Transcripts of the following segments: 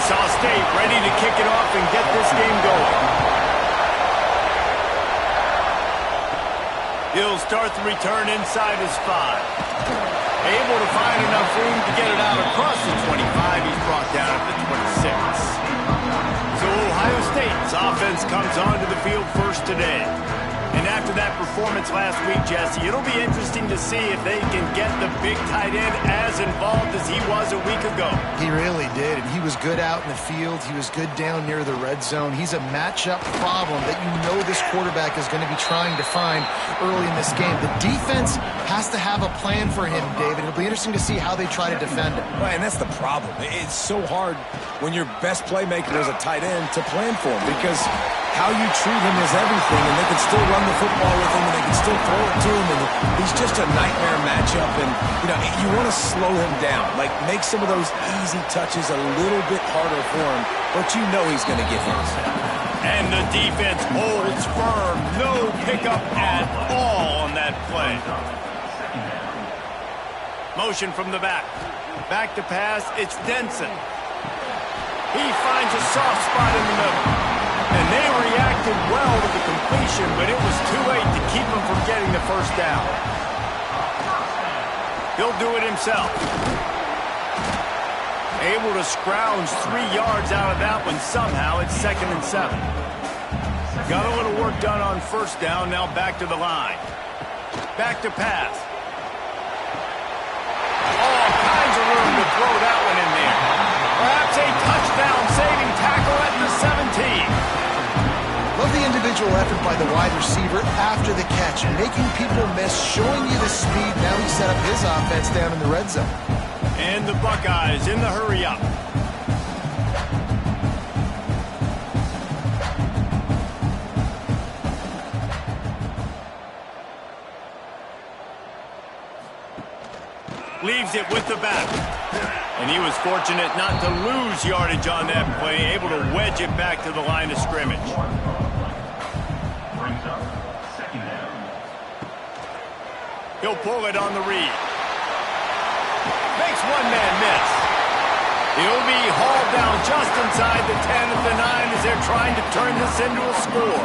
Kennesaw State ready to kick it off and get this game going. He'll start the return inside his 5. Able to find enough room to get it out across the 25. He's brought down at the 26. So Ohio State's offense comes onto the field first today. And after that performance last week, Jesse, it'll be interesting to see if they can get the big tight end as involved as he was a week ago. He really did, and he was good out in the field. He was good down near the red zone. He's a matchup problem that you know this quarterback is going to be trying to find early in this game. The defense has to have a plan for him, David. It'll be interesting to see how they try to defend him. Well, and that's the problem. It's so hard when your best playmaker is a tight end to plan for him, because how you treat him is everything, and they can still run the football with him, and they can still throw it to him, and he's just a nightmare matchup. And you want to slow him down, like make some of those easy touches a little bit harder for him, but you know he's going to get his. And the defense holds firm. No pickup at all on that play. Motion from the back. Back to pass. It's Denson. He finds a soft spot in the middle. And they reacted well to the completion, but it was too late to keep him from getting the first down. He'll do it himself. Able to scrounge 3 yards out of that one somehow. It's 2nd and 7. Got a little work done on first down. Now back to the line. Back to pass. All kinds of room to throw that one in there. Perhaps a touchdown-saving tackle at the 17. Love the individual effort by the wide receiver after the catch, making people miss, showing you the speed. Now he set up his offense down in the red zone. And the Buckeyes in the hurry-up. Leaves it with the back. And he was fortunate not to lose yardage on that play, able to wedge it back to the line of scrimmage. He'll pull it on the read. Makes one man miss. He'll be hauled down just inside the 10 at the 9 as they're trying to turn this into a score.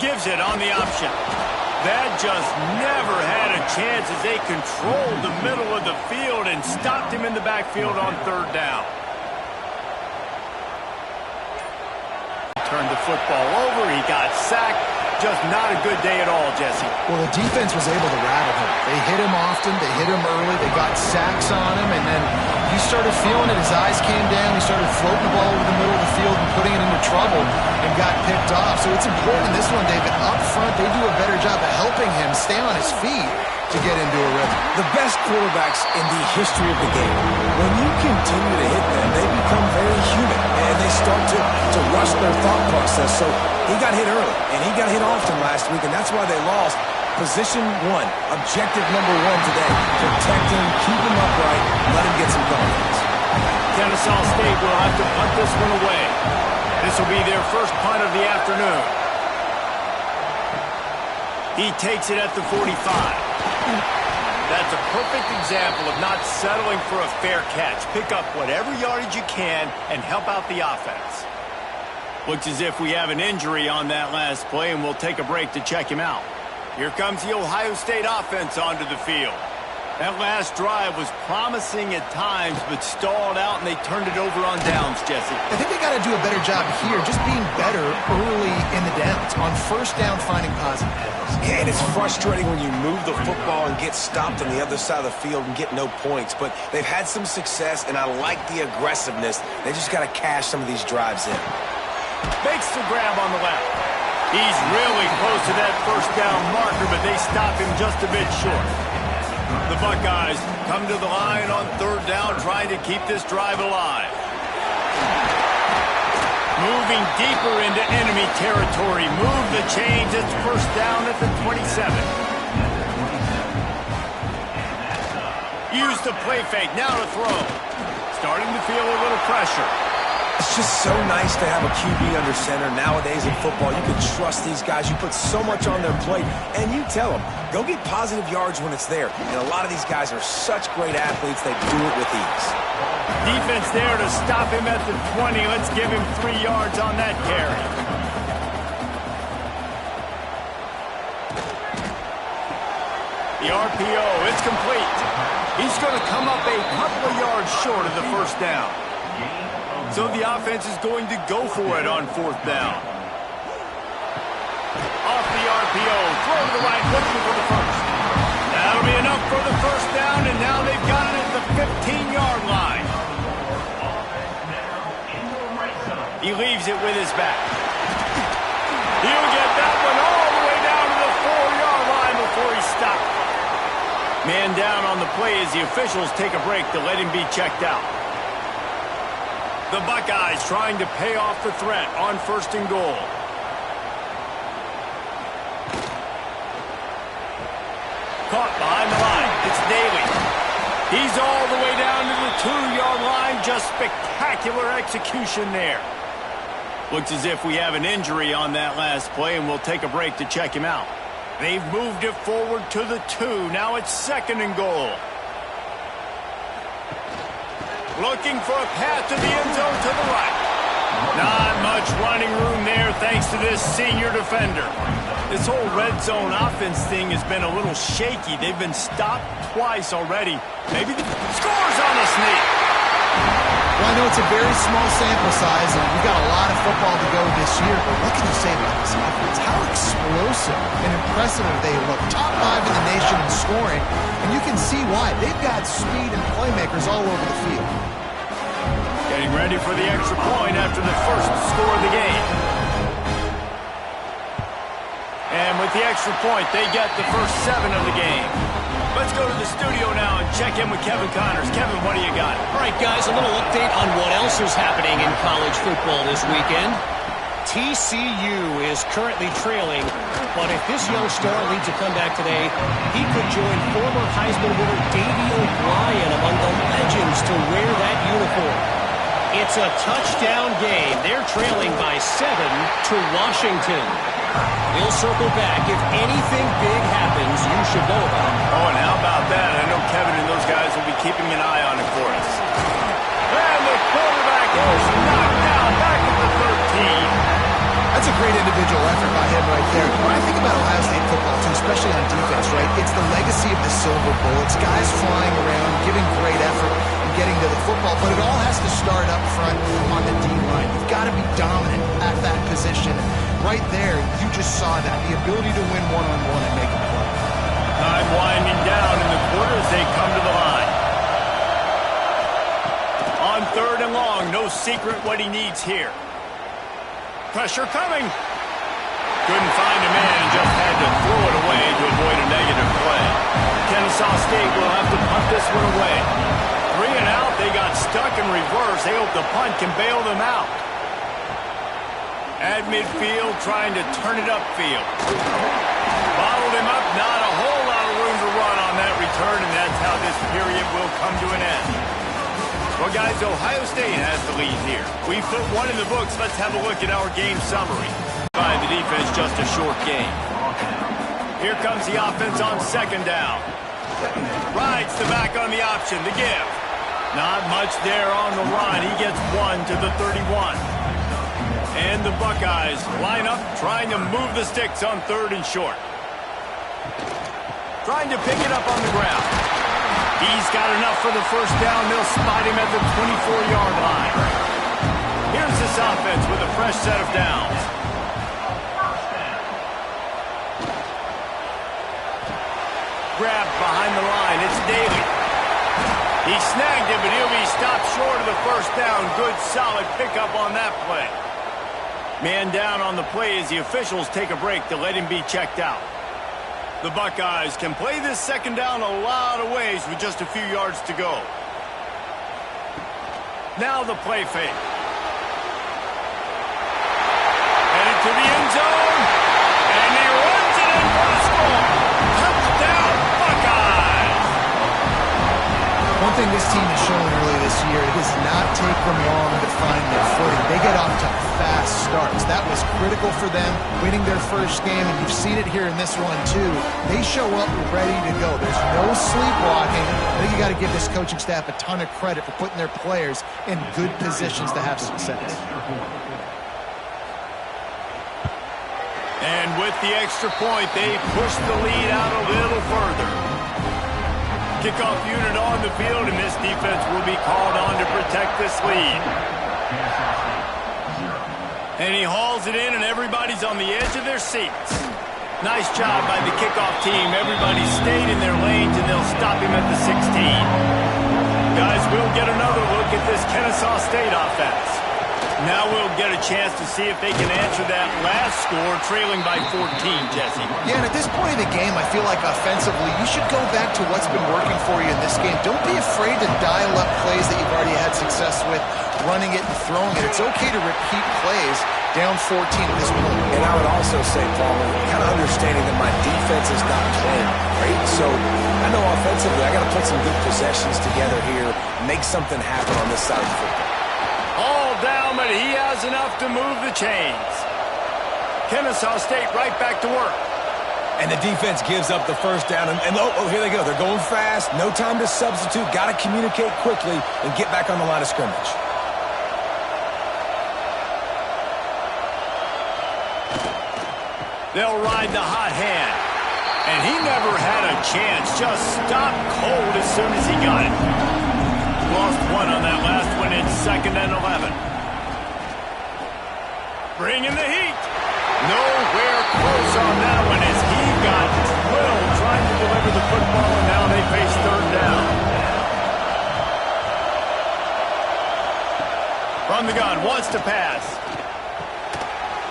Gives it on the option. That just never had a chance as they controlled the middle of the field and stopped him in the backfield on 3rd down. Turned the football over. He got sacked. Just not a good day at all, Jesse. Well, the defense was able to rattle him. They hit him often. They hit him early. They got sacks on him, and then he started feeling it. His eyes came down. He started floating the ball over the middle of the field and putting it into trouble and got picked off. So it's important in this one, David. Up front, they do a better job of helping him stay on his feet to get into a rhythm. The best quarterbacks in the history of the game, when you continue to hit them, they become very human, and they start to rush their thought process. So he got hit early, and he got hit often last week, and that's why they lost. Position 1, objective number 1 today. Protect him, keep him upright, let him get some confidence. Kennesaw State will have to punt this one away. This will be their first punt of the afternoon. He takes it at the 45. That's a perfect example of not settling for a fair catch. Pick up whatever yardage you can and help out the offense. Looks as if we have an injury on that last play, and we'll take a break to check him out. Here comes the Ohio State offense onto the field. That last drive was promising at times, but stalled out, and they turned it over on downs, Jesse. I think they got to do a better job here, just being better early in the downs. On first down, finding positive plays. Yeah, and it's frustrating when you move the football and get stopped on the other side of the field and get no points. But they've had some success, and I like the aggressiveness. They just got to cash some of these drives in. Makes the grab on the left. He's really close to that first down marker, but they stop him just a bit short. The Buckeyes come to the line on 3rd down, trying to keep this drive alive. Moving deeper into enemy territory. Move the chains. It's first down at the 27. Use the play fake. Now to throw. Starting to feel a little pressure. It's just so nice to have a QB under center. Nowadays in football, you can trust these guys. You put so much on their plate, and you tell them, go get positive yards when it's there. And a lot of these guys are such great athletes, they do it with ease. Defense there to stop him at the 20. Let's give him 3 yards on that carry. The RPO, it's complete. He's going to come up a couple of yards short of the first down. So the offense is going to go for it on 4th down. Off the RPO, throw to the right, looking for the first. That'll be enough for the first down, and now they've got it at the 15-yard line. He leaves it with his back. He'll get that one all the way down to the 4-yard line before he stopped. Man down on the play as the officials take a break to let him be checked out. The Buckeyes trying to pay off the threat on 1st and goal. Caught behind the line. It's Daly. He's all the way down to the 2-yard line. Just spectacular execution there. Looks as if we have an injury on that last play, and we'll take a break to check him out. They've moved it forward to the 2. Now it's 2nd and goal. Looking for a path to the end zone to the right. Not much running room there thanks to this senior defender. This whole red zone offense thing has been a little shaky. They've been stopped twice already. Maybe the scores on the sneak. Well, I know it's a very small sample size, and we've got a lot of football to go this year, but what can you say about this offense? How explosive and impressive they look. Top 5 in the nation in scoring, and you can see why. They've got speed and playmakers all over the field. Getting ready for the extra point after the first score of the game. And with the extra point, they get the first 7 of the game. Let's go to the studio now and check in with Kevin Connors. Kevin, what do you got? All right, guys, a little update on what else is happening in college football this weekend. TCU is currently trailing, but if this young star leads a comeback today, he could join former Heisman winner Davey O'Brien among the legends to wear that uniform. It's a touchdown game. They're trailing by 7 to Washington. We'll circle back. If anything big happens, you should know about it. Oh, and how about that? I know Kevin and those guys will be keeping an eye on it for us. And the quarterback is knocked down back at the 13. That's a great individual effort by him right there. When I think about Ohio State football, too, especially on defense, right, it's the legacy of the Silver Bullets, guys flying around, giving great effort, and getting to the football, but it all has to start up front on the D-line. You've got to be dominant at that position. Right there, you just saw that, the ability to win one-on-one and make a play. Time winding down in the quarter as they come to the line. On 3rd and long, no secret what he needs here. Pressure coming. Couldn't find a man and just had to throw it away to avoid a negative play. Kennesaw State will have to punt this one away. 3 and out, they got stuck in reverse. They hope the punt can bail them out. At midfield, trying to turn it upfield. Bottled him up, not a whole lot of room to run on that return, and that's how this period will come to an end. Well, guys, Ohio State has the lead here. We put 1 in the books. Let's have a look at our game summary. By the defense, just a short game. Here comes the offense on 2nd down. Rides the back on the option, the give. Not much there on the run. He gets 1 to the 31. And the Buckeyes line up, trying to move the sticks on 3rd and short. Trying to pick it up on the ground. He's got enough for the first down. They'll spot him at the 24-yard line. Here's this offense with a fresh set of downs. Grabbed behind the line. It's Daly. He snagged it, but he'll be stopped short of the first down. Good, solid pickup on that play. Man down on the play as the officials take a break to let him be checked out. The Buckeyes can play this 2nd down a lot of ways with just a few yards to go. Now the play fake. Headed to the end zone. And he runs it in for the score. Touchdown, Buckeyes! One thing this team has shown early this year, it does not take them long to find their footing. They get off to fast starts. That was critical for them, winning their first game, and you've seen it here in this one too. They show up ready to go. There's no sleepwalking. I think you got to give this coaching staff a ton of credit for putting their players in good positions to have success. And with the extra point, they push the lead out a little further. Kickoff unit on the field, and this defense will be called on to protect this lead. And he hauls it in, and everybody's on the edge of their seats. Nice job by the kickoff team. Everybody stayed in their lanes, and they'll stop him at the 16. Guys, we'll get another look at this Kennesaw State offense. Now we'll get a chance to see if they can answer that last score, trailing by 14, Jesse. Yeah, and at this point in the game, I feel like offensively, you should go back to what's been working for you in this game. Don't be afraid to dial up plays that you've already had success with, running it and throwing it. It's okay to repeat plays down 14 at this point. And I would also say, Paul, kind of understanding that my defense is not playing great. So I know offensively, I got to put some good possessions together here, make something happen on this side of the football. All down, but he has enough to move the chains. Kennesaw State right back to work. And the defense gives up the first down. And here they go. They're going fast. No time to substitute. Got to communicate quickly and get back on the line of scrimmage. They'll ride the hot hand. And he never had a chance. Just stopped cold as soon as he got it. Lost one on that last one. It's 2nd and 11. Bringing the heat. Nowhere close on that one as he got drilled trying to deliver the football, and now they face 3rd down. From the gun, wants to pass.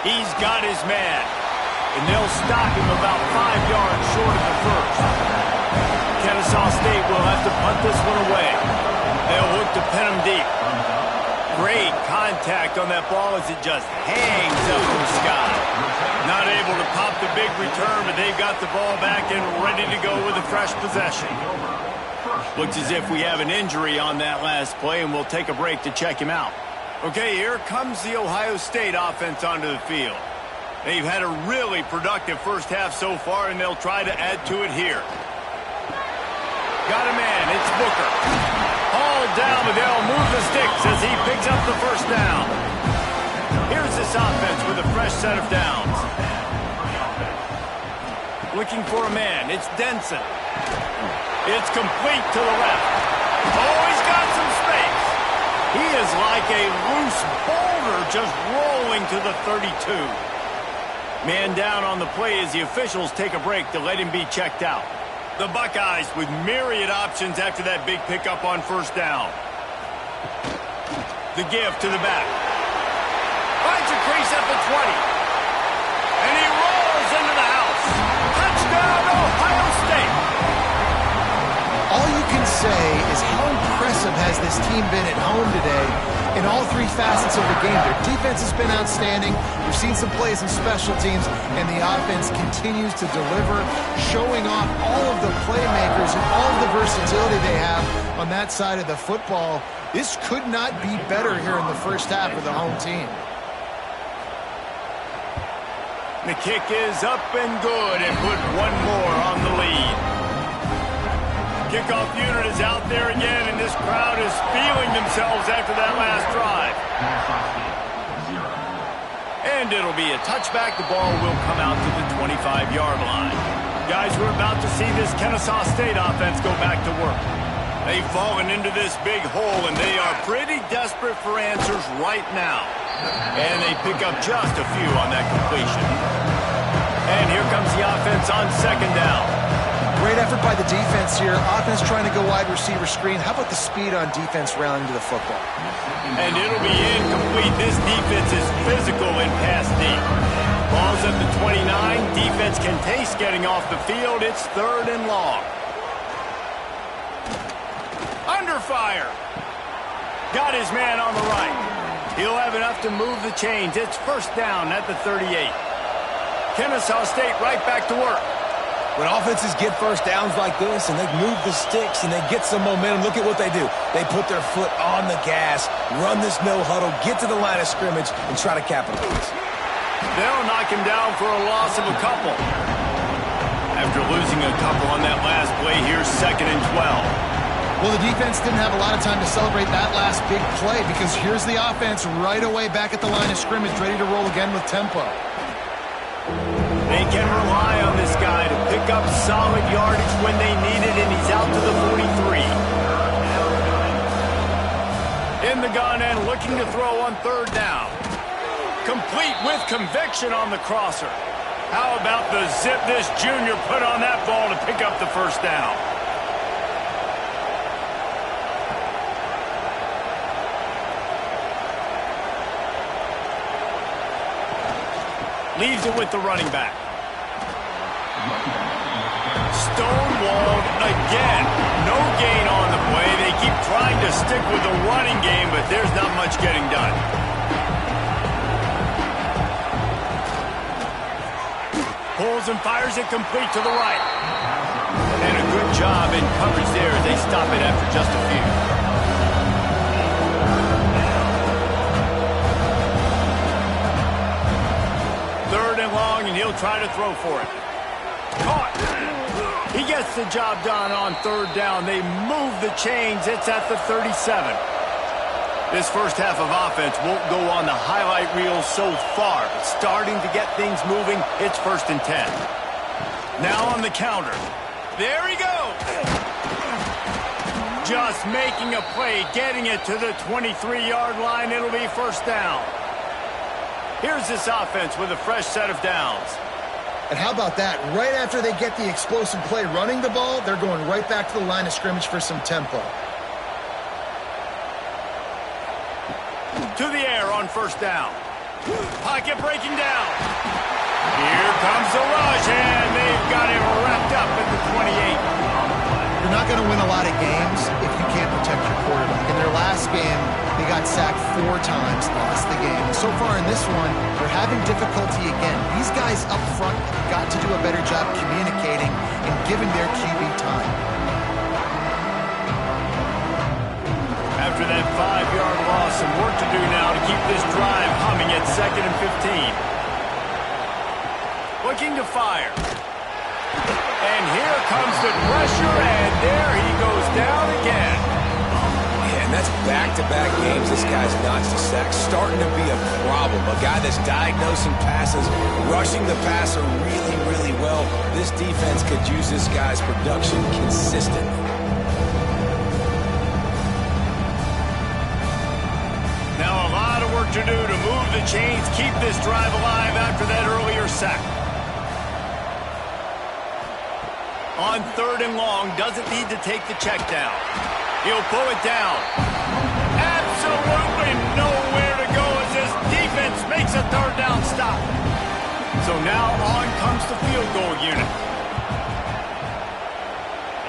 He's got his man, and they'll stop him about 5 yards short of the first. Kennesaw State will have to punt this one away. They'll look to pin him deep. Great contact on that ball as it just hangs up in the sky. Not able to pop the big return, but they've got the ball back and ready to go with a fresh possession. Looks as if we have an injury on that last play, and we'll take a break to check him out. Okay, here comes the Ohio State offense onto the field. They've had a really productive first half so far, and they'll try to add to it here. Got a man, it's Booker. Hauled down, but they'll move the sticks as he picks up the first down. Here's this offense with a fresh set of downs. Looking for a man, it's Denson. It's complete to the left. Oh, he's got some space. He is like a loose boulder just rolling to the 32. Man down on the play as the officials take a break to let him be checked out. The Buckeyes with myriad options after that big pickup on first down. The give to the back. Finds a crease at the 20. And he rolls into the house. Touchdown, Ohio State. All you can say is how impressive has this team been at home today in all 3 facets of the game. Their defense has been outstanding. We've seen some plays in special teams, and the offense continues to deliver, showing off all of the playmakers and all of the versatility they have on that side of the football. This could not be better here in the first half of the home team. The kick is up and good and put one more on the lead. Kickoff unit is out there again, and this crowd is feeling themselves after that last drive. And it'll be a touchback. The ball will come out to the 25-yard line. Guys, we're about to see this Kennesaw State offense go back to work. They've fallen into this big hole, and they are pretty desperate for answers right now. And they pick up just a few on that completion. And here comes the offense on 2nd down. Great effort by the defense here. Offense trying to go wide receiver screen. How about the speed on defense rallying to the football? And it'll be incomplete. This defense is physical and pass deep. Ball's at the 29. Defense can taste getting off the field. It's 3rd and long. Under fire. Got his man on the right. He'll have enough to move the chains. It's 1st down at the 38. Kennesaw State right back to work. When offenses get first downs like this and they move the sticks and they get some momentum, look at what they do. They put their foot on the gas, run this no huddle, get to the line of scrimmage, and try to capitalize. They'll knock him down for a loss of a couple. After losing a couple on that last play, here's 2nd and 12. Well, the defense didn't have a lot of time to celebrate that last big play because here's the offense right away back at the line of scrimmage, ready to roll again with tempo. They can rely on this guy to pick up solid yardage when they need it, and he's out to the 43. In the gun and looking to throw on 3rd down. Complete with conviction on the crosser. How about the zip this junior put on that ball to pick up the 1st down? Leaves it with the running back. Stonewalled again. No gain on the play. They keep trying to stick with the running game, but there's not much getting done. Pulls and fires it complete to the right. And a good job in coverage there as they stop it after just a few. And he'll try to throw for it. Caught. He gets the job done on 3rd down. They move the chains. It's at the 37. This first half of offense won't go on the highlight reel so far, but starting to get things moving, it's 1st and 10. Now on the counter. There he goes. Just making a play, getting it to the 23-yard line. It'll be 1st down. Here's this offense with a fresh set of downs. And how about that? Right after they get the explosive play running the ball, they're going right back to the line of scrimmage for some tempo. To the air on 1st down. Pocket breaking down. Here comes the rush, and they've got it wrapped up at the 28. You're not going to win a lot of games if you can't protect your quarterback. In their last game, they got sacked 4 times, lost the game. So far in this one, they're having difficulty again. These guys up front have got to do a better job communicating and giving their QB time. After that 5-yard loss, some work to do now to keep this drive humming at 2nd and 15. Looking to fire. And here comes the pressure, and there he goes down again. And that's back-to-back games this guy's notched a sack. Starting to be a problem. A guy that's diagnosing passes, rushing the passer really, really well. This defense could use this guy's production consistently. Now a lot of work to do to move the chains, keep this drive alive after that earlier sack. On 3rd and long, doesn't need to take the check down. He'll pull it down. Absolutely nowhere to go as this defense makes a 3rd down stop. So now on comes the field goal unit.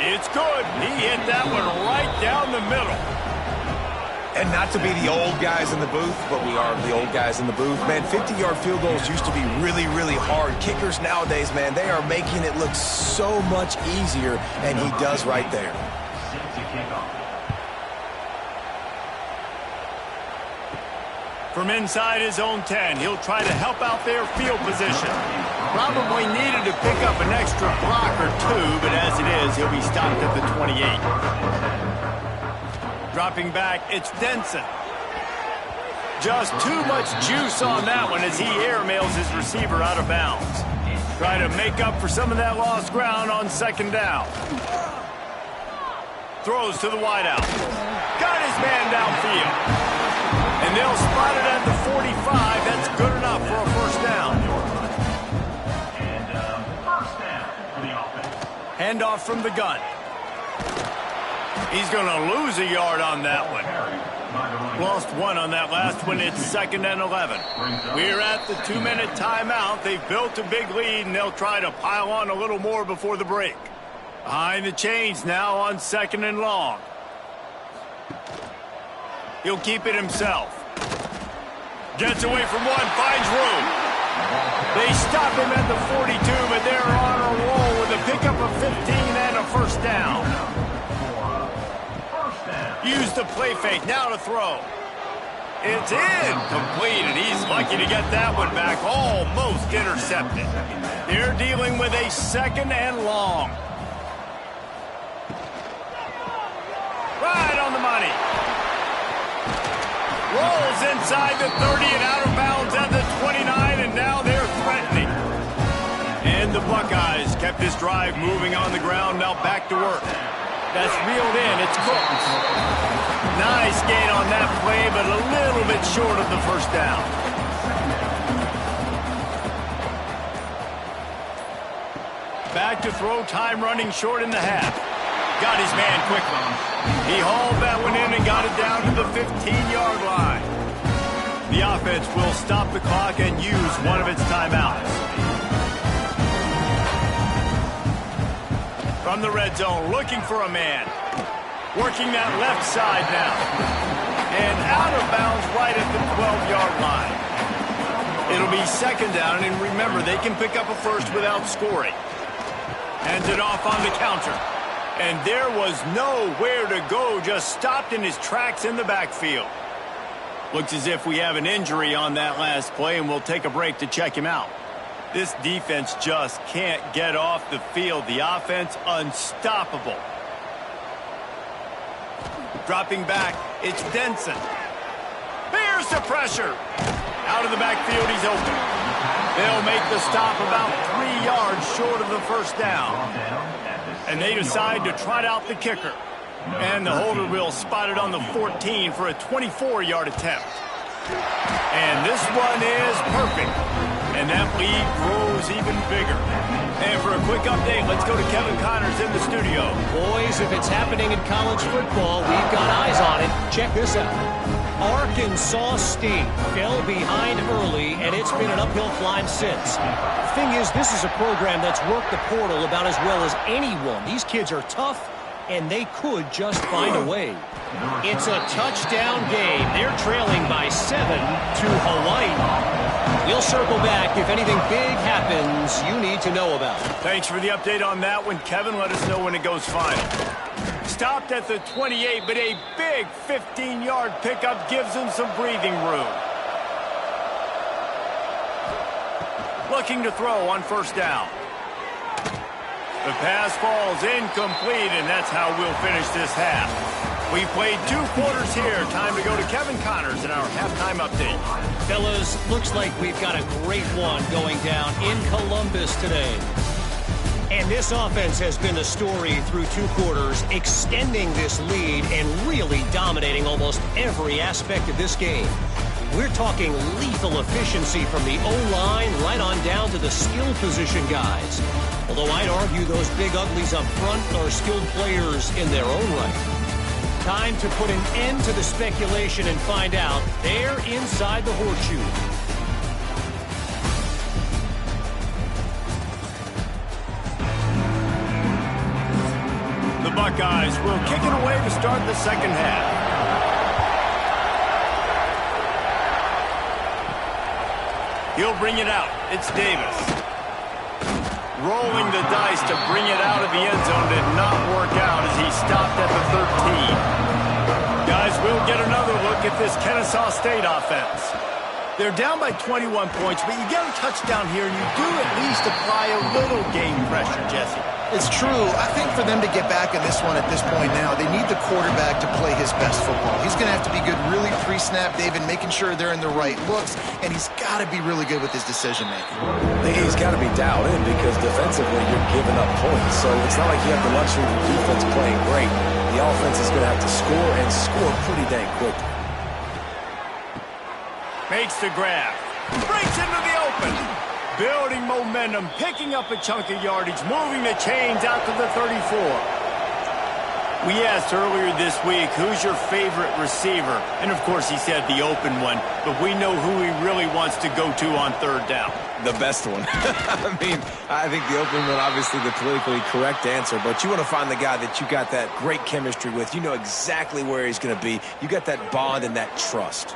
It's good. He hit that one right down the middle. And not to be the old guys in the booth, but we are the old guys in the booth. Man, 50-yard field goals used to be really, really hard. Kickers nowadays, man, they are making it look so much easier, and he does right there. From inside his own 10, he'll try to help out their field position. Probably needed to pick up an extra block or 2, but as it is, he'll be stopped at the 28. Dropping back, it's Denson. Just too much juice on that one as he airmails his receiver out of bounds. Try to make up for some of that lost ground on 2nd down. Throws to the wideout. Got his man downfield. And they'll spot it at the 45. That's good enough for a 1st down. Handoff from the gun. He's going to lose a yard on that one. Lost 1 on that last one. It's 2nd and 11. We're at the 2-minute timeout. They've built a big lead, and they'll try to pile on a little more before the break. Behind the chains now on 2nd and long. He'll keep it himself. Gets away from one, finds room. They stop him at the 42, but they're on a roll with with a pickup of 15 and a first down. Use the play fake, now to throw. It's incomplete, and he's lucky to get that one back, almost intercepted. They're dealing with a second and long. Right on the money. Rolls inside the 30 and out of bounds at the 29, and now they're threatening. And the Buckeyes kept this drive moving on the ground, now back to work. That's reeled in, it's cooked. Nice gain on that play, but a little bit short of the first down. Back to throw, time running short in the half. Got his man quickly. He hauled that one in and got it down to the 15-yard line. The offense will stop the clock and use one of its timeouts. From the red zone, looking for a man. Working that left side now. And out of bounds right at the 12-yard line. It'll be second down, and remember, they can pick up a first without scoring. Hands it off on the counter. And there was nowhere to go, just stopped in his tracks in the backfield. Looks as if we have an injury on that last play, and we'll take a break to check him out. This defense just can't get off the field. The offense unstoppable. Dropping back, it's Denson. Here's the pressure. Out of the backfield, he's open. They'll make the stop about 3 yards short of the first down. And they decide to trot out the kicker. And the holder will spot it on the 14 for a 24-yard attempt. And this one is perfect. And that lead grows even bigger. And for a quick update, let's go to Kevin Connors in the studio. Boys, if it's happening in college football, we've got eyes on it. Check this out. Arkansas State fell behind early, and it's been an uphill climb since. The thing is, this is a program that's worked the portal about as well as anyone. These kids are tough, and they could just find a way. It's a touchdown game. They're trailing by 7 to Hawaii. We'll circle back if anything big happens you need to know about. Thanks for the update on that one, Kevin. Let us know when it goes final. Stopped at the 28, but a big 15-yard pickup gives him some breathing room. Looking to throw on first down. The pass falls incomplete, and that's how we'll finish this half. We've played 2 quarters here. Time to go to Kevin Connors in our halftime update. Fellas, looks like we've got a great one going down in Columbus today. And this offense has been the story through 2 quarters, extending this lead and really dominating almost every aspect of this game. We're talking lethal efficiency from the O-line right on down to the skill position guys. Although I'd argue those big uglies up front are skilled players in their own right. Time to put an end to the speculation and find out. They're inside the horseshoe. The Buckeyes will kick it away to start the second half. He'll bring it out. It's Davis. Rolling the dice to bring it out of the end zone did not work out as he stopped at the 13. Guys, we'll get another look at this Kennesaw State offense. They're down by 21 points, but you get a touchdown here, and you do at least apply a little game pressure, Jesse. It's true. I think for them to get back in this one at this point now, they need the quarterback to play his best football. He's going to have to be good really pre-snap, David, making sure they're in the right looks, and he's got to be really good with his decision-making. He's got to be dialed in because defensively you're giving up points. So it's not like you have the luxury of the defense playing great. The offense is going to have to score and score pretty dang quickly. Makes the grab. Breaks into the open. Building momentum, picking up a chunk of yardage, moving the chains out to the 34. We asked earlier this week, who's your favorite receiver? And, of course, he said the open one, but we know who he really wants to go to on third down. The best one. I mean, I think the open one, obviously the politically correct answer, but you want to find the guy that you got that great chemistry with. You know exactly where he's going to be. You got that bond and that trust.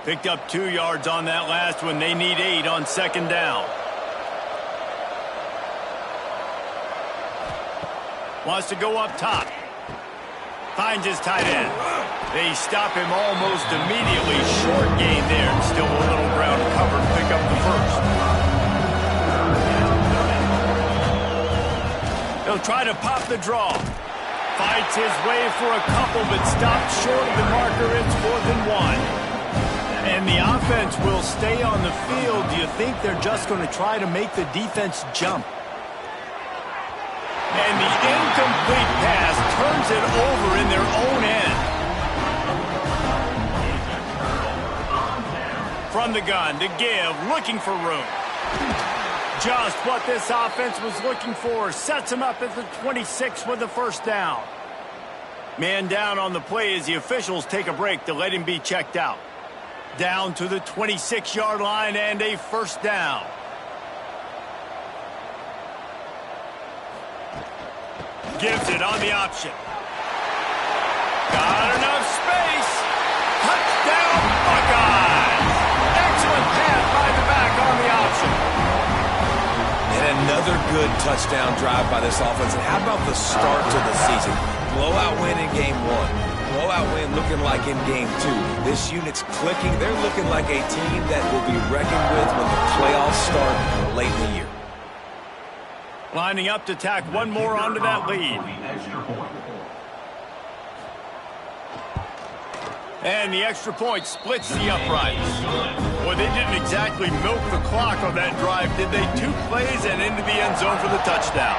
Picked up 2 yards on that last one. They need 8 on second down. Wants to go up top. Finds his tight end. They stop him almost immediately. Short gain there. Still a little ground covered to pick up the first. He'll try to pop the draw. Fights his way for a couple, but stopped short of the marker. It's 4th and 1. And the offense will stay on the field. Do you think they're just going to try to make the defense jump? And the incomplete pass turns it over in their own end. From the gun to give, looking for room. Just what this offense was looking for. Sets him up at the 26 with the first down. Man down on the play as the officials take a break to let him be checked out. Down to the 26-yard line and a first down. Gives it on the option. Got enough space. Touchdown, Buckeyes. Excellent pass by the back on the option. And another good touchdown drive by this offense. And how about the start to the season? Blowout win in game 1. Blowout win looking like in game 2. This unit's clicking. They're looking like a team that will be reckoned with when the playoffs start late in the year. Lining up to tack one more onto that lead. And the extra point splits the uprights. Well, they didn't exactly milk the clock on that drive, did they? 2 plays and into the end zone for the touchdown.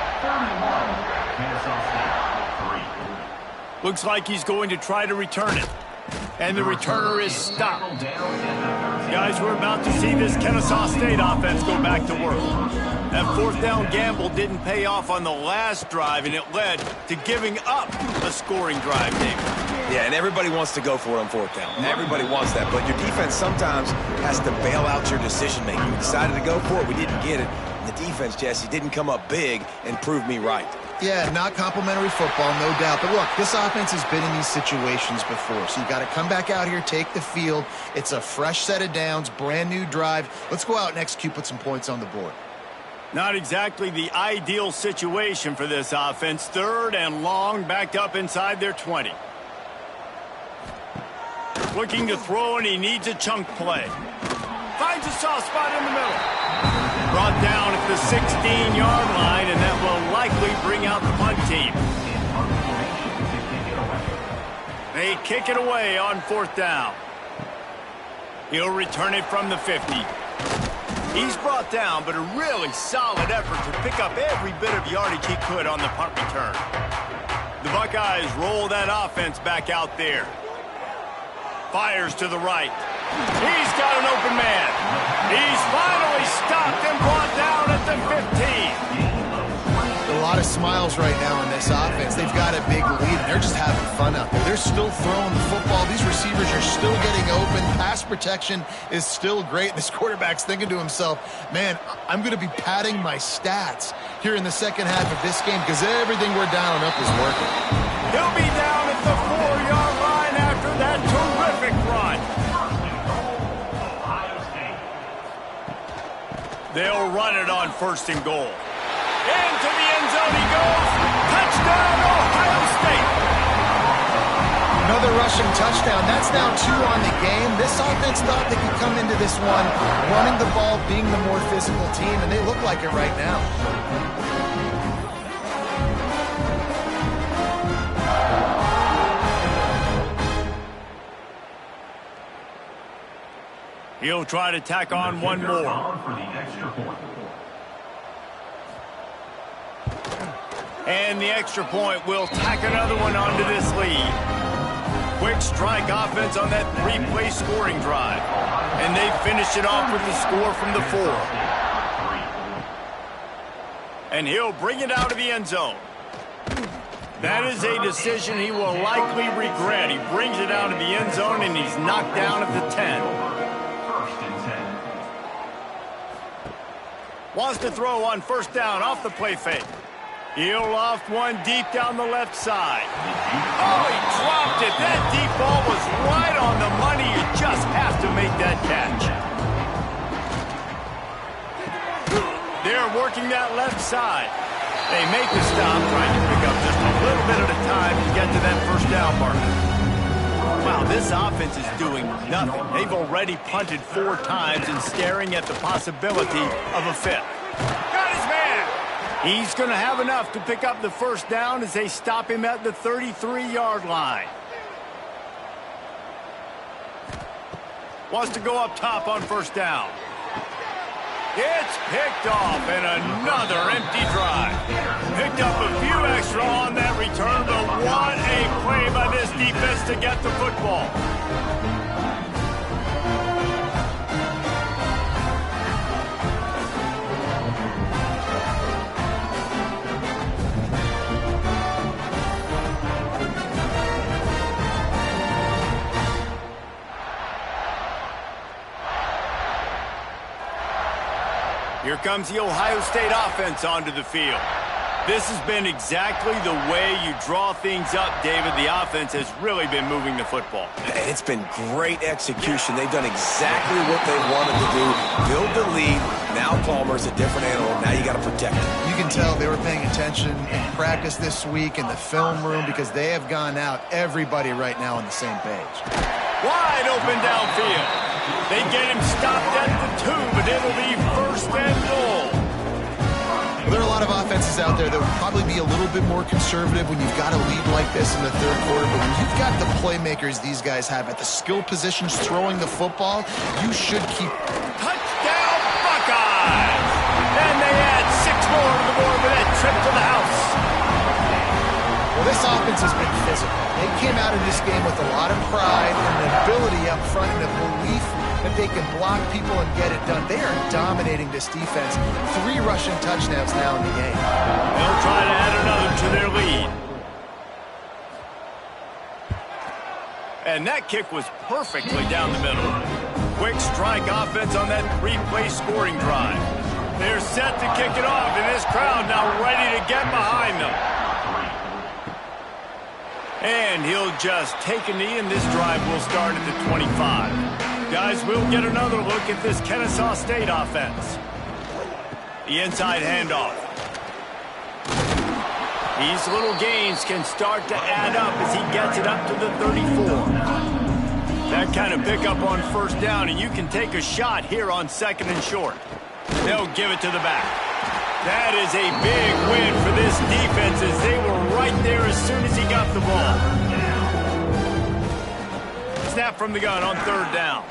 Looks like he's going to try to return it. And the returner is stopped. Guys, we're about to see this Kennesaw State offense go back to work. That 4th down gamble didn't pay off on the last drive, and it led to giving up a scoring drive, David. Yeah, and everybody wants to go for it on 4th down. Everybody wants that, but your defense sometimes has to bail out your decision-making. We decided to go for it. We didn't get it. The defense, Jesse, didn't come up big and prove me right. Yeah, not complimentary football, no doubt. But look, this offense has been in these situations before. So you got to come back out here, take the field. It's a fresh set of downs, brand new drive. Let's go out and execute, put some points on the board. Not exactly the ideal situation for this offense. 3rd and long, backed up inside their 20. Looking to throw, and he needs a chunk play. Finds a soft spot in the middle. Brought down at the 16-yard line, and that will likely bring out the punt team. They kick it away on 4th down. He'll return it from the 50. He's brought down, but a really solid effort to pick up every bit of yardage he could on the punt return. The Buckeyes roll that offense back out there. Fires to the right. He's got an open man. He's finally stopped and brought down at the 15. A lot of smiles right now in this offense. They've got a big lead, and they're just having fun out there. They're still throwing the football. These receivers are still getting open. Pass protection is still great. This quarterback's thinking to himself, man, I'm going to be padding my stats here in the second half of this game because everything we're dialing up is working. He'll be down at the 4-yard line after that terrific run. They'll run it on 1st and goal. Into the end zone he goes. Touchdown, Ohio State. Another rushing touchdown. That's now 2 on the game. This offense thought they could come into this one running the ball, being the more physical team, and they look like it right now. He'll try to tack on one more. And the extra point will tack another one onto this lead. Quick strike offense on that 3-play scoring drive. And they finished it off with the score from the 4. And he'll bring it out of the end zone. That is a decision he will likely regret. He brings it out of the end zone, and he's knocked down at the 10. Wants to throw on 1st down off the play fake. He'll loft one deep down the left side. Oh, he dropped it. That deep ball was right on the money. You just have to make that catch. They're working that left side. They make the stop, trying to pick up just down marker. Wow, this offense is doing nothing. They've already punted 4 times and staring at the possibility of a 5th. Got his man! He's going to have enough to pick up the first down as they stop him at the 33-yard line. Wants to go up top on first down. It's picked off, and another empty drive. Picked up a few extra on that return, but what a play by this defense to get the football. Here comes the Ohio State offense onto the field. This has been exactly the way you draw things up, David. The offense has really been moving the football. It's been great execution. They've done exactly what they wanted to do. Build the lead. Now Palmer's a different animal. Now you got to protect him. You can tell they were paying attention in practice this week in the film room because they have gone out, everybody right now on the same page. Wide open downfield. They get him stopped at the 2, but it'll be first and goal. Well, there are a lot of offenses out there that would probably be a little bit more conservative when you've got a lead like this in the third quarter, but when you've got the playmakers these guys have at the skill positions throwing the football, you should keep... Touchdown, Buckeyes! And they add 6 more to the board with that trip to the house. Well, this offense has been physical. They came out of this game with a lot of pride and an ability up front and a belief that they can block people and get it done. They are dominating this defense. 3 rushing touchdowns now in the game. They'll try to add another to their lead. And that kick was perfectly down the middle. Quick strike offense on that 3-play scoring drive. They're set to kick it off, and this crowd now ready to get behind them. And he'll just take a knee, and this drive will start at the 25. Guys, we'll get another look at this Kennesaw State offense. The inside handoff. These little gains can start to add up as he gets it up to the 34. That kind of pickup on first down, and you can take a shot here on 2nd and short. They'll give it to the back. That is a big win for this defense as they were right there as soon as he got the ball. Snap from the gun on 3rd down.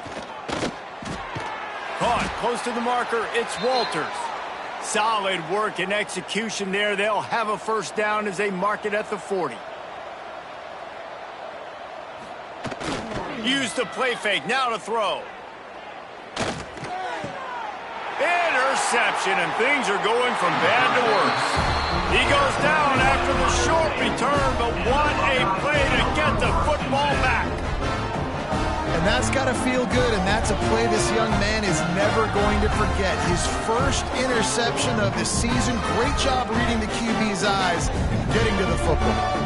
Caught close to the marker. It's Walters. Solid work and execution there. They'll have a first down as they mark it at the 40. Use the play fake. Now to throw. Interception, and things are going from bad to worse. He goes down after the short return, but what a play to get the football back. And that's got to feel good, and that's a play this young man is never going to forget. His first interception of the season. Great job reading the QB's eyes and getting to the football.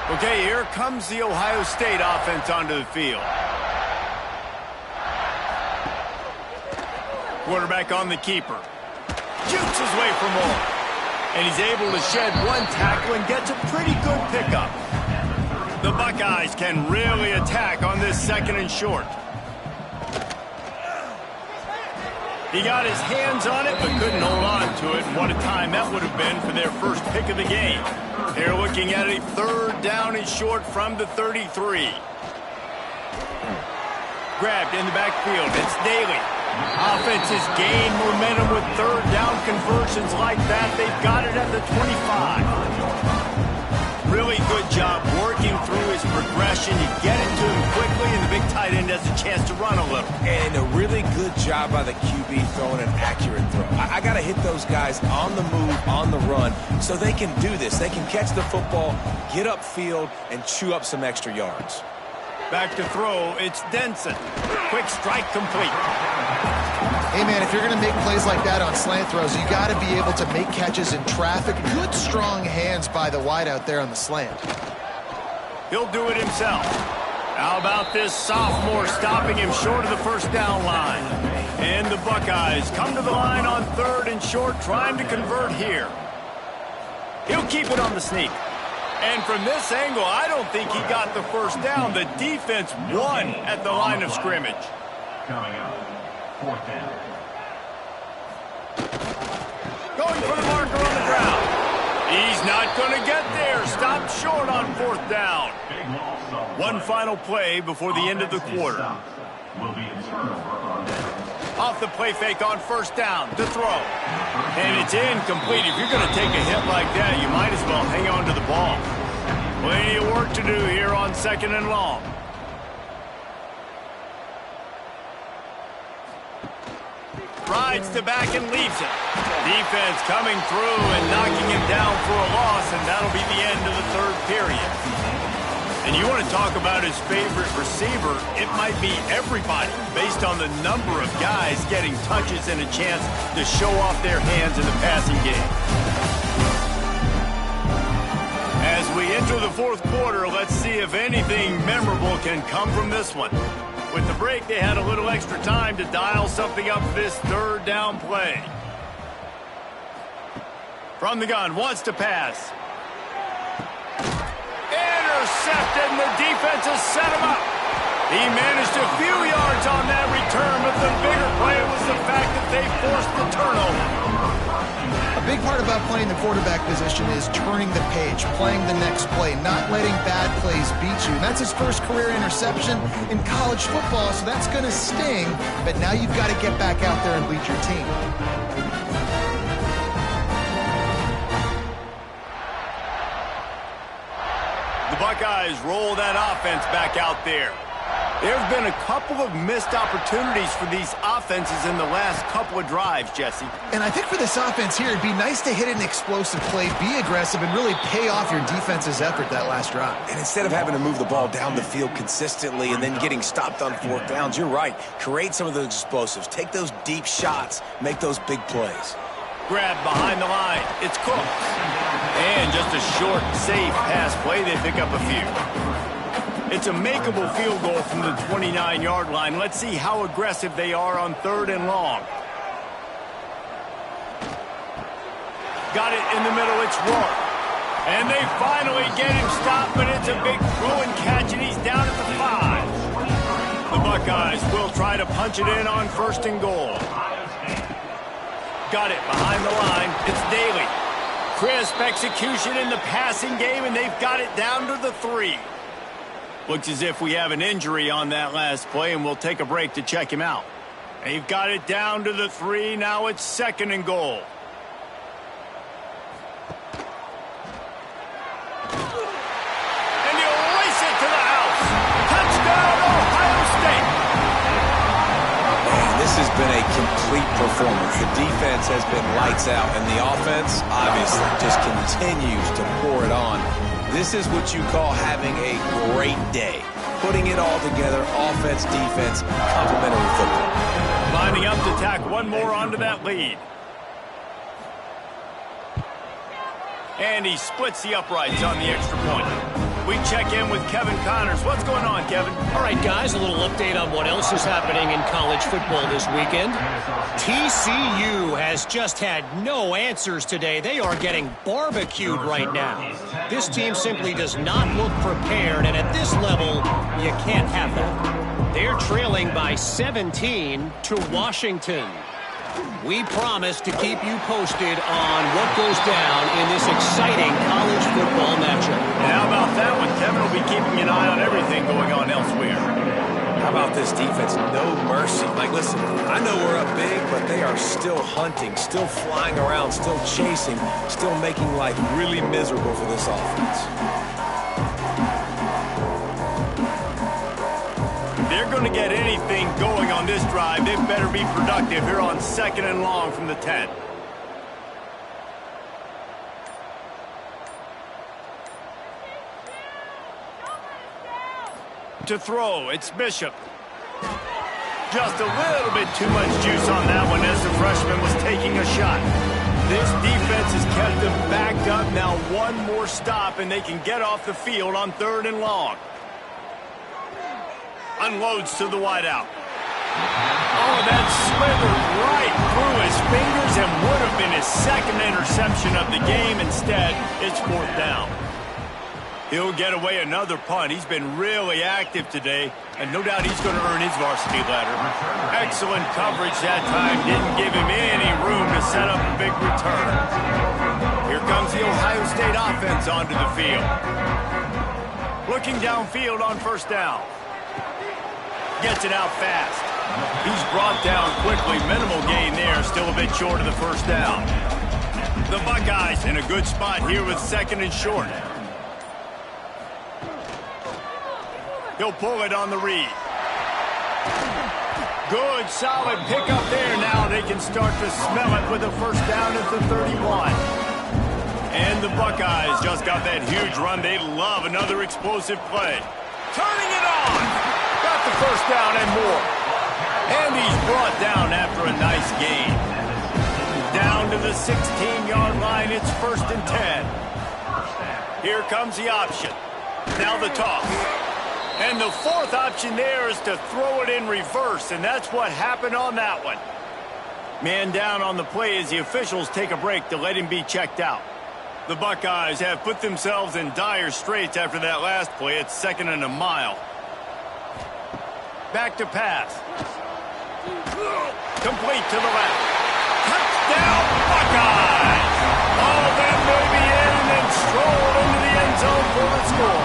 Okay, here comes the Ohio State offense onto the field. Quarterback on the keeper. Jukes his way for more. And he's able to shed 1 tackle and gets a pretty good pickup. The Buckeyes can really attack on this 2nd and short. He got his hands on it, but couldn't hold on to it. What a time that would have been for their first pick of the game. They're looking at a 3rd down and short from the 33. Grabbed in the backfield. It's Daly. Offenses gain momentum with 3rd down conversions like that. They've got it at the 25. Really good job working through his progression. You get it to him quickly, and the big tight end has a chance to run a little. And a really good job by the QB throwing an accurate throw. I got to hit those guys on the move, on the run, so they can do this. They can catch the football, get upfield, and chew up some extra yards. Back to throw, it's Denson. Quick strike complete. Hey, man, if you're going to make plays like that on slant throws, you got to be able to make catches in traffic. Good, strong hands by the wide out there on the slant. He'll do it himself. How about this sophomore stopping him short of the first down line? And the the Buckeyes come to the line on 3rd and short, trying to convert here. He'll keep it on the sneak. And from this angle, I don't think he got the first down. The defense won at the line of scrimmage. Coming up, 4th down. Going for the marker on the ground. He's not going to get there. Stopped short on 4th down. One final play before the end of the quarter. Will be a turnover on down. Off the play fake on 1st down to throw. And it's incomplete. If you're going to take a hit like that, you might as well hang on to the ball. Plenty of work to do here on 2nd and long. Rides to back and leaves it. Defense coming through and knocking him down for a loss, and that'll be the end of the 3rd period. And you want to talk about his favorite receiver, it might be everybody, based on the number of guys getting touches and a chance to show off their hands in the passing game. As we enter the 4th quarter, let's see if anything memorable can come from this one. With the break, they had a little extra time to dial something up for this 3rd down play. From the gun, wants to pass. Intercepted, and the defense has set him up. He managed a few yards on that return, but the bigger play was the fact that they forced the turnover. A big part about playing the quarterback position is turning the page, playing the next play, not letting bad plays beat you. And that's his first career interception in college football, so that's going to sting. But now you've got to get back out there and beat your team. The Buckeyes roll that offense back out there. There have been a couple of missed opportunities for these offenses in the last couple of drives, Jesse. And I think for this offense here, it'd be nice to hit an explosive play, be aggressive, and really pay off your defense's effort that last drive. And instead of having to move the ball down the field consistently and then getting stopped on 4th downs, you're right. Create some of those explosives. Take those deep shots. Make those big plays. Grab behind the line. It's Cook. And just a short, safe pass play. They pick up a few. It's a makeable field goal from the 29-yard line. Let's see how aggressive they are on 3rd and long. Got it in the middle. It's Rourke. And they finally get him stopped, but it's a big throw and catch, and he's down at the 5. The Buckeyes will try to punch it in on 1st and goal. Got it behind the line. It's Daly. Crisp execution in the passing game, and they've got it down to the 3. Looks as if we have an injury on that last play, and we'll take a break to check him out. They've got it down to the 3. Now it's 2nd and goal. And he'll race it to the house. Touchdown, Ohio State. Man, this has been a complete performance. The defense has been lights out, and the offense obviously just continues to pour it on. This is what you call having a great day. Putting it all together, offense, defense, complementary football. Lining up to tack one more onto that lead. And he splits the uprights on the extra point. We check in with Kevin Connors. What's going on, Kevin? All right, guys, a little update on what else is happening in college football this weekend. TCU has just had no answers today. They are getting barbecued right now. This team simply does not look prepared, and at this level, you can't have that. They're trailing by 17 to Washington. We promise to keep you posted on what goes down in this exciting college football matchup. And how about that one? Kevin will be keeping an eye on everything going on elsewhere. How about this defense? No mercy. Like, listen, I know we're up big, but they are still hunting, still flying around, still chasing, still making life really miserable for this offense. They're going to get anything going on this drive. They better be productive here on 2nd and long from the 10. To throw, it's Bishop. Just a little bit too much juice on that one as the freshman was taking a shot. This defense has kept them backed up. Now one more stop and they can get off the field on 3rd and long. Unloads to the wideout. Oh, that slithered the game. Instead, it's 4th down. He'll get away another punt. He's been really active today, and no doubt he's going to earn his varsity letter. Excellent coverage that time. Didn't give him any room to set up a big return. Here comes the Ohio State offense onto the field. Looking downfield on 1st down. Gets it out fast. He's brought down quickly. Minimal gain there. Still a bit short of the 1st down. The Buckeyes in a good spot here with 2nd and short. He'll pull it on the read. Good, solid pickup there. Now they can start to smell it with a 1st down at the 31. And the Buckeyes just got that huge run. They love another explosive play. Turning it on. Got the 1st down and more. And he's brought down after a nice gain. Down to the 16-yard line. It's 1st and 10. Here comes the option. Now the toss. And the 4th option there is to throw it in reverse, and that's what happened on that one. Man down on the play as the officials take a break to let him be checked out. The Buckeyes have put themselves in dire straits after that last play. It's 2nd and a mile. Back to pass. Complete to the left. Touchdown, Buckeyes! All of them may be in and then stroll into the end zone for the score.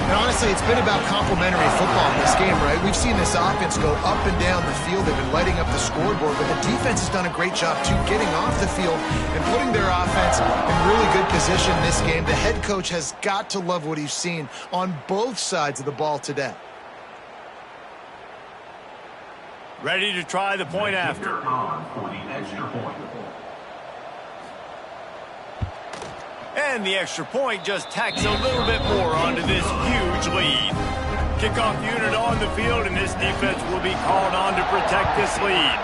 And honestly, it's been about complementary football in this game, right? We've seen this offense go up and down the field. They've been lighting up the scoreboard, but the defense has done a great job, too, getting off the field and putting their offense in really good position this game. The head coach has got to love what he's seen on both sides of the ball today. Ready to try the point after. For the extra point. And the extra point just tacks a little bit more onto this huge lead. Kickoff unit on the field, and this defense will be called on to protect this lead.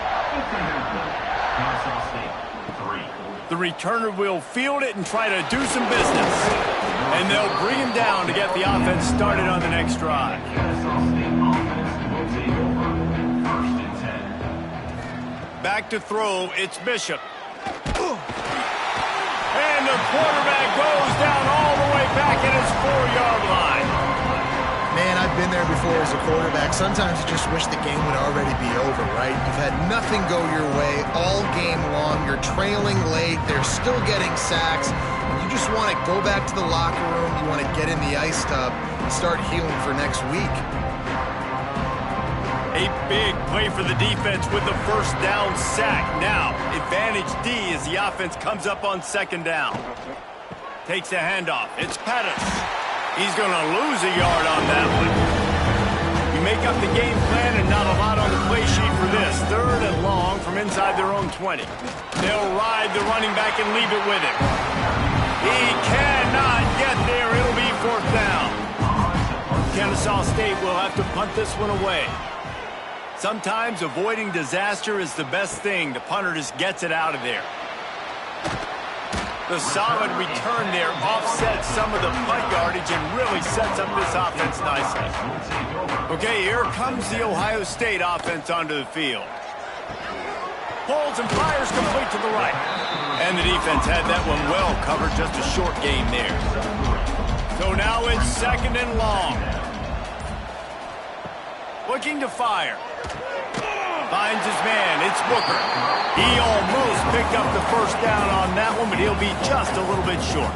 Kennesaw State, 3. The returner will field it and try to do some business. And they'll bring him down to get the offense started on the next drive. Kennesaw State offense will take over. 1st and 10. Back to throw, it's Bishop. And the quarterback goes down all the way back at his 4-yard line. Man, I've been there before as a quarterback. Sometimes you just wish the game would already be over, right? You've had nothing go your way all game long. You're trailing late. They're still getting sacks. And you just want to go back to the locker room. You want to get in the ice tub and start healing for next week. A big play for the defense with the 1st down sack. Now, advantage D as the offense comes up on 2nd down. Takes a handoff. It's Pettis. He's going to lose a yard on that one. You make up the game plan and not a lot on the play sheet for this. 3rd and long from inside their own 20. They'll ride the running back and leave it with him. He cannot get there. It'll be 4th down. Kennesaw State will have to punt this one away. Sometimes avoiding disaster is the best thing. The punter just gets it out of there. The solid return there offsets some of the punt yardage and really sets up this offense nicely. Okay, here comes the Ohio State offense onto the field. Pulls and fires complete to the right. And the defense had that one well covered, just a short game there. So now it's 2nd and long. Looking to fire. Finds his man. It's Booker. He almost picked up the 1st down on that one, but he'll be just a little bit short.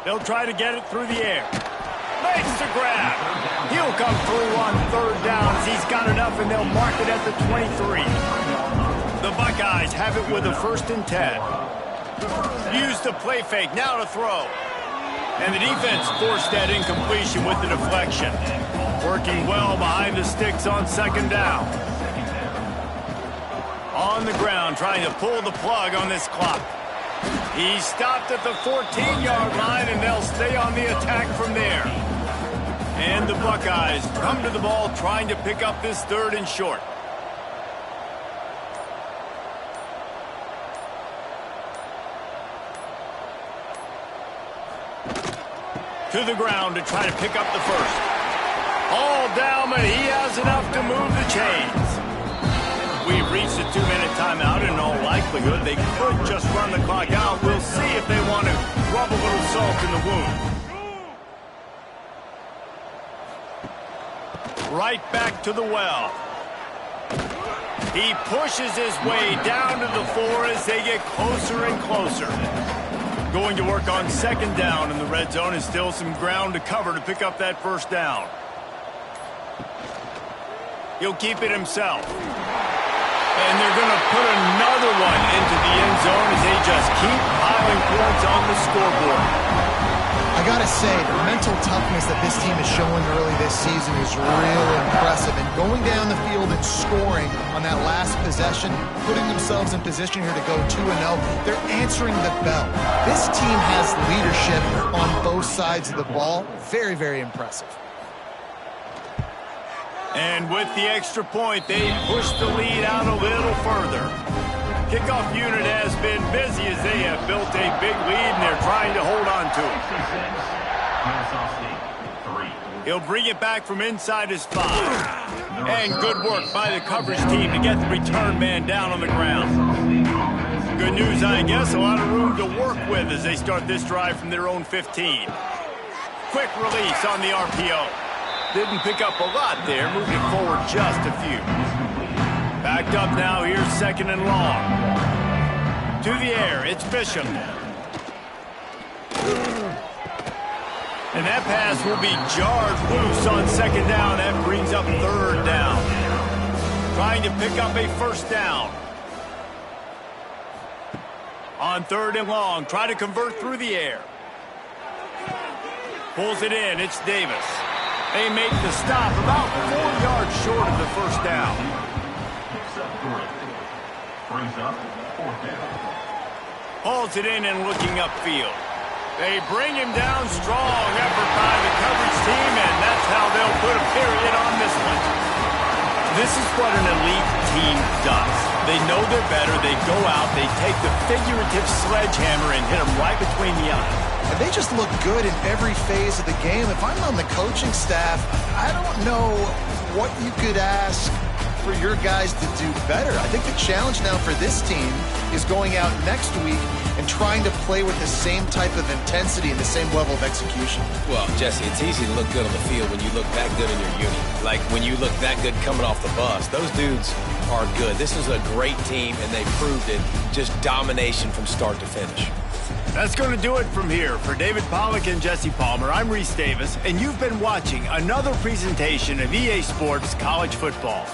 They'll try to get it through the air. Makes the grab. He'll come through on 3rd down as he's got enough, and they'll mark it at the 23. The Buckeyes have it with a 1st and 10. Use the play fake. Now to throw. And the defense forced that incompletion with the deflection. Working well behind the sticks on 2nd down. On the ground, trying to pull the plug on this clock. He stopped at the 14-yard line, and they'll stay on the attack from there. And the Buckeyes come to the ball, trying to pick up this 3rd and short. To the ground to try to pick up the 1st. All down, but he has enough to move the chains. We've reached the 2-minute timeout. In all likelihood, they could just run the clock out. We'll see if they want to rub a little salt in the wound. Right back to the well. He pushes his way down to the 4 as they get closer and closer. Going to work on 2nd down in the red zone, and still some ground to cover to pick up that 1st down. He'll keep it himself. And they're going to put another one into the end zone as they just keep piling points on the scoreboard. I got to say, the mental toughness that this team is showing early this season is really impressive. And going down the field and scoring on that last possession, putting themselves in position here to go 2-0, they're answering the bell. This team has leadership on both sides of the ball. Very, very impressive. And with the extra point, they push the lead out a little further. Kickoff unit has been busy as they have built a big lead, and they're trying to hold on to it. Kennesaw State, 3. He'll bring it back from inside his 5. And good work by the coverage team to get the return man down on the ground. Good news, I guess, a lot of room to work with as they start this drive from their own 15. Quick release on the RPO. Didn't pick up a lot there, moving forward just a few. Backed up now, here's 2nd and long. To the air, it's Bishop. And that pass will be jarred loose on 2nd down. That brings up 3rd down. Trying to pick up a 1st down. On 3rd and long, try to convert through the air. Pulls it in, it's Davis. They make the stop about 4 yards short of the 1st down. Brings up 4th down. Hauls it in and looking upfield. They bring him down. Strong effort by the coverage team, and that's how they'll put a period on this one. This is what an elite team does. They know they're better. They go out. They take the figurative sledgehammer and hit them right between the eyes. And they just look good in every phase of the game. If I'm on the coaching staff, I don't know what you could ask for your guys to do better. I think the challenge now for this team is going out next week and trying to play with the same type of intensity and the same level of execution. Well, Jesse, it's easy to look good on the field when you look that good in your unit. Like when you look that good coming off the bus. Those dudes are good. This is a great team, and they proved it. Just domination from start to finish. That's going to do it from here. For David Pollack and Jesse Palmer, I'm Reese Davis, and you've been watching another presentation of EA Sports College Football.